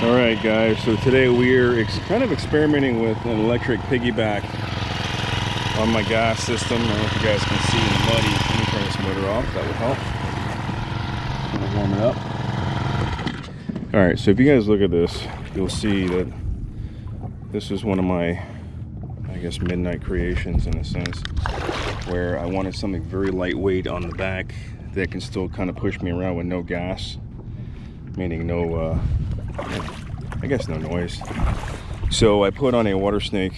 All right, guys, so today we're kind of experimenting with an electric piggyback on my gas system. I don't know if you guys can see in the muddy. Let me turn this motor off, that would help. I'm gonna warm it up. All right, so if you guys look at this, you'll see that this is one of my, I guess, midnight creations in a sense, where I wanted something very lightweight on the back that can still kind of push me around with no gas, meaning no I guess no noise. So I put on a Watersnake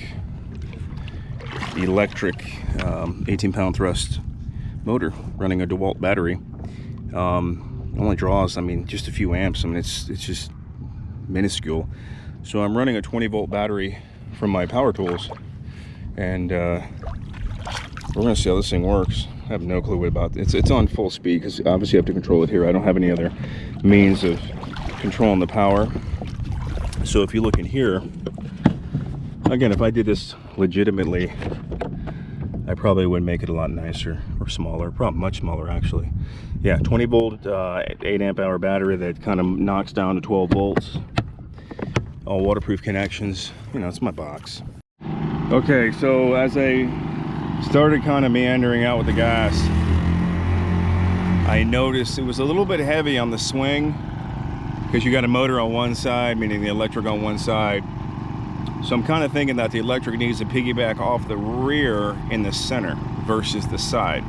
electric 18-pound thrust motor running a Dewalt battery. Only draws, I mean, just a few amps. I mean, it's just minuscule. So I'm running a 20-volt battery from my power tools, and we're gonna see how this thing works. I have no clue what about it. It's on full speed because obviously I have to control it here. I don't have any other means of controlling the power. So if you look in here, again, if I did this legitimately, I probably would make it a lot nicer or smaller, probably much smaller actually. Yeah, 20 volt 8 amp hour battery that kind of knocks down to 12 volts. All waterproof connections. You know, it's my box. Okay, so as I started kind of meandering out with the gas, I noticed it was a little bit heavy on the swing, because you got a motor on one side, meaning the electric on one side. So I'm kind of thinking that the electric needs to piggyback off the rear in the center versus the side.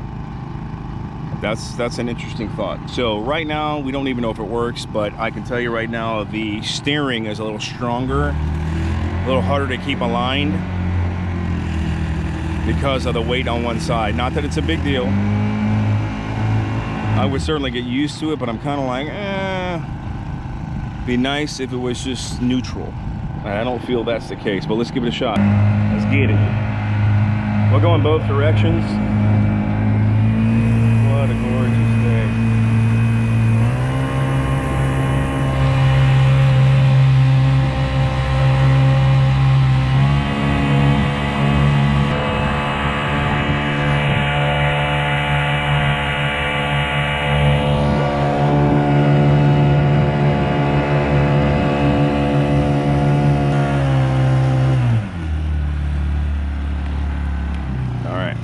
That's an interesting thought. So right now, we don't even know if it works, but I can tell you right now, the steering is a little stronger, a little harder to keep aligned because of the weight on one side. Not that it's a big deal. I would certainly get used to it, but I'm kind of like, be nice if it was just neutral. I don't feel that's the case, but let's give it a shot. Let's get it. We'll go in both directions. What a gorgeous day.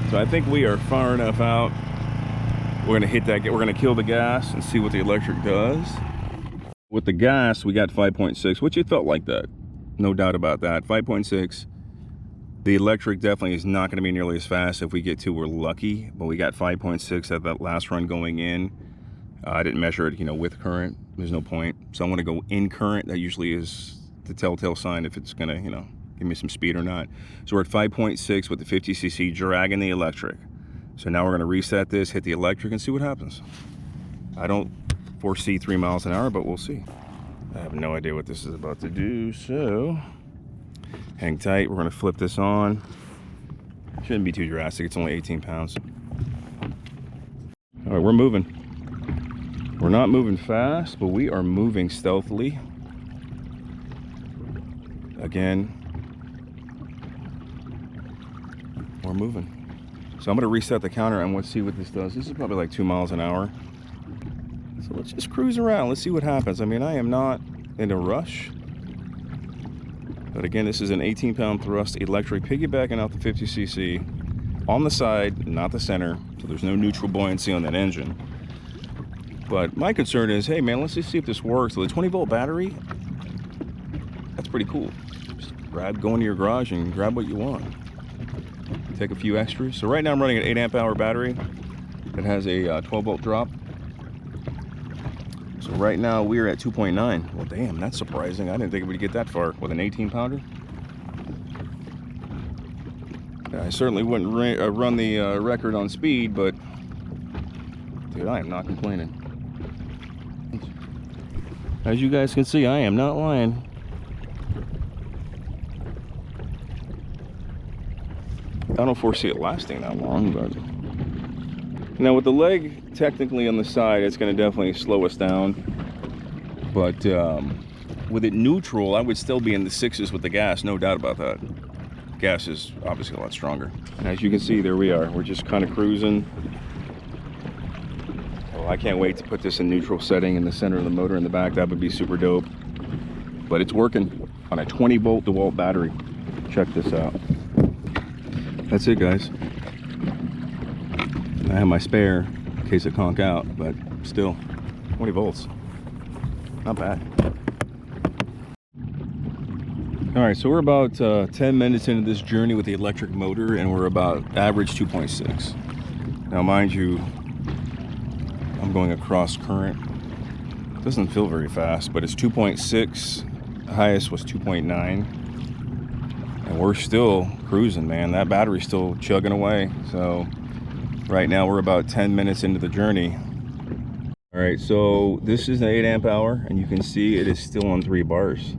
So I think we are far enough out. We're gonna hit that, we're gonna kill the gas and see what the electric does. With the gas, we got 5.6, which it felt like that. No doubt about that, 5.6. The electric definitely is not gonna be nearly as fast. If we get to, we're lucky, but we got 5.6 at that last run going in. I didn't measure it, you know, with current. There's no point. So I'm gonna go in current. That usually is the telltale sign if it's gonna, you know, give me some speed or not. So we're at 5.6 with the 50cc dragging the electric. So now we're gonna reset this, hit the electric, and see what happens. I don't foresee 3 miles an hour, but we'll see. I have no idea what this is about to do, so hang tight. We're gonna flip this on. Shouldn't be too drastic, it's only 18 pounds. All right, we're moving. We're not moving fast, but we are moving stealthily. Again, we're moving. So I'm gonna reset the counter and let's see what this does. This is probably like 2 miles an hour. So let's just cruise around. Let's see what happens. I mean, I am not in a rush. But again, this is an 18-pound thrust electric piggybacking out the 50cc on the side, not the center. So there's no neutral buoyancy on that engine. But my concern is, hey man, let's just see if this works. So the 20-volt battery, that's pretty cool. Just go into your garage and grab what you want. Take a few extras. So right now I'm running an 8 amp hour battery that has a 12 volt drop. So right now we're at 2.9. Well, damn, that's surprising. I didn't think we'd get that far with an 18 pounder. I certainly wouldn't run the record on speed, but dude, I am not complaining. As you guys can see, I am not lying. I don't foresee it lasting that long, but now with the leg technically on the side, it's going to definitely slow us down. But with it neutral, I would still be in the 6s with the gas, no doubt about that. Gas is obviously a lot stronger. And as you can see, there we are. We're just kind of cruising. Oh, I can't wait to put this in neutral setting in the center of the motor in the back. That would be super dope. but it's working on a 20-volt DeWalt battery. Check this out. That's it, guys. I have my spare in case I conk out, but still 20 volts, not bad. All right, so we're about 10 minutes into this journey with the electric motor, and we're about average 2.6. Now, mind you, I'm going across current. It doesn't feel very fast, but it's 2.6. The highest was 2.9. And we're still cruising, man. That battery's still chugging away. So right now we're about 10 minutes into the journey. All right, so this is an 8 amp hour, and you can see it is still on 3 bars.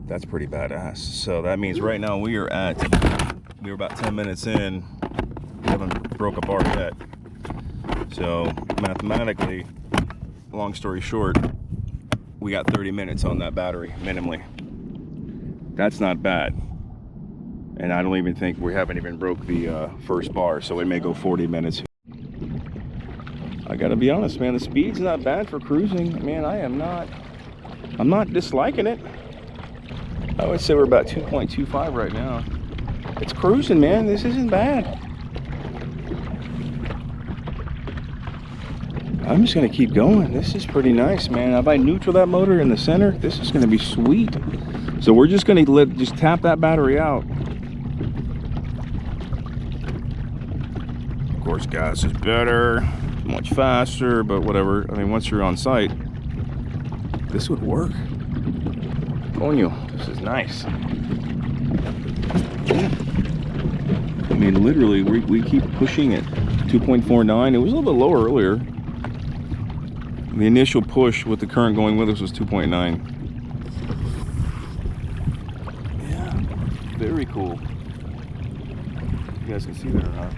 That's pretty badass. So that means right now we're about 10 minutes in. We haven't broke a bar yet. So mathematically, long story short, we got 30 minutes on that battery minimally. That's not bad. And I don't even think we haven't even broke the first bar, so it may go 40 minutes. I gotta be honest, man, the speed's not bad for cruising. Man, I'm not disliking it. I would say we're about 2.25 right now. It's cruising, man. This isn't bad. I'm just gonna keep going. This is pretty nice, man. If I neutral that motor in the center, this is gonna be sweet. So we're just gonna just tap that battery out. Of course, gas is better, much faster, but whatever. I mean, once you're on site, this would work. Coño, this is nice. I mean, literally, we keep pushing it. 2.49. It was a little bit lower earlier. The initial push with the current going with us was 2.9. Yeah, very cool. You guys can see that or not?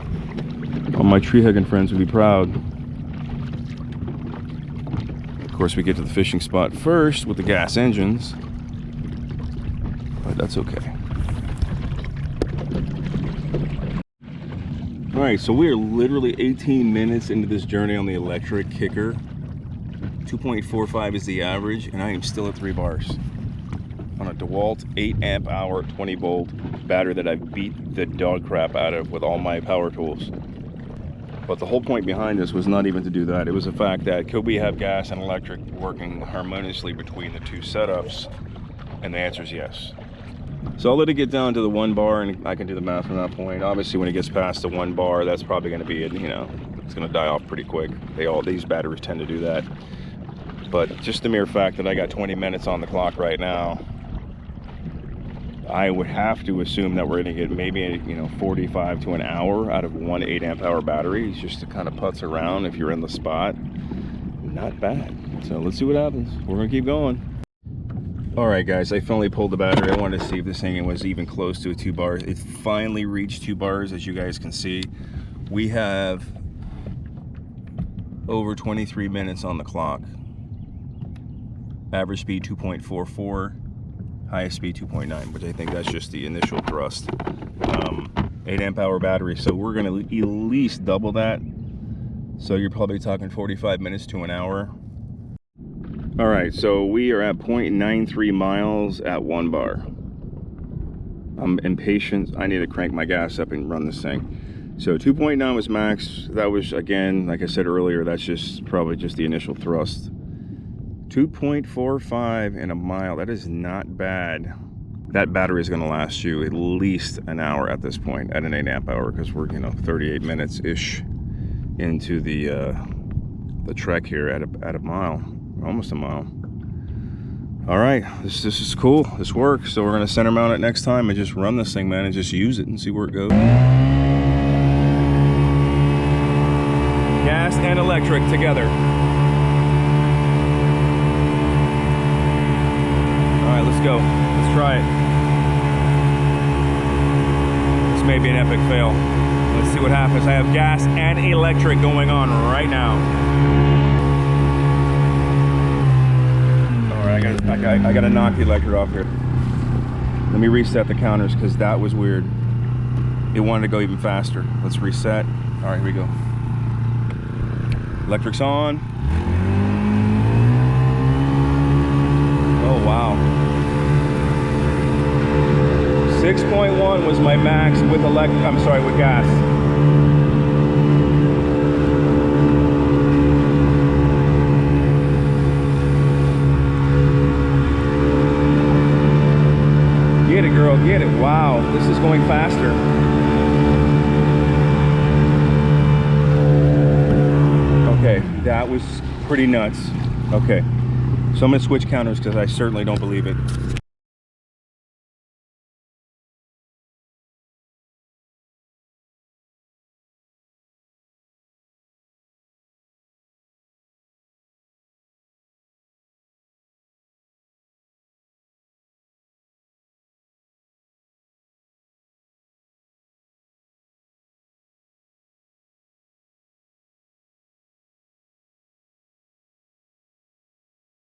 All my tree hugging friends would be proud. Of course, we get to the fishing spot first with the gas engines. But that's okay. All right, so we are literally 18 minutes into this journey on the electric kicker. 2.45 is the average, and I am still at 3 bars on a DeWalt 8 amp hour 20 volt battery that I beat the dog crap out of with all my power tools. But the whole point behind this was not even to do that. It was the fact that could we have gas and electric working harmoniously between the two setups? And the answer is yes. So I'll let it get down to the 1 bar, and I can do the math from that point. Obviously, when it gets past the 1 bar, that's probably going to be, you know, it's going to die off pretty quick. These batteries tend to do that. But just the mere fact that I got 20 minutes on the clock right now, I would have to assume that we're going to get maybe, you know, 45 to an hour out of one 8 amp hour battery, just to kind of putz around if you're in the spot. Not bad. So let's see what happens. We're going to keep going. All right, guys, I finally pulled the battery. I wanted to see if this thing was even close to a 2 bars. It finally reached 2 bars, as you guys can see. We have over 23 minutes on the clock. Average speed 2.44, highest speed 2.9, which I think that's just the initial thrust. 8 amp hour battery, so we're gonna at least double that. So you're probably talking 45 minutes to an hour. All right, so we are at 0.93 miles at 1 bar. I'm impatient. I need to crank my gas up and run this thing. So 2.9 was max. That was, again, like I said earlier, that's just probably just the initial thrust. 2.45 in a mile, that is not bad. That battery is gonna last you at least an hour at this point at an 8 amp hour, because we're, you know, 38 minutes-ish into the trek here at a mile. Almost a mile. All right, this is cool. This works. So we're gonna center mount it next time and just run this thing, man, and just use it and see where it goes. Gas and electric together. All right, let's go. Let's try it. This may be an epic fail. Let's see what happens. I have gas and electric going on right now. I gotta knock the electric off here. Let me reset the counters, because that was weird. It wanted to go even faster. Let's reset. All right, here we go. Electric's on. 6.1 was my max with with gas. Get it, girl, get it. Wow, this is going faster. Okay, that was pretty nuts. Okay, so I'm gonna switch counters because I certainly don't believe it.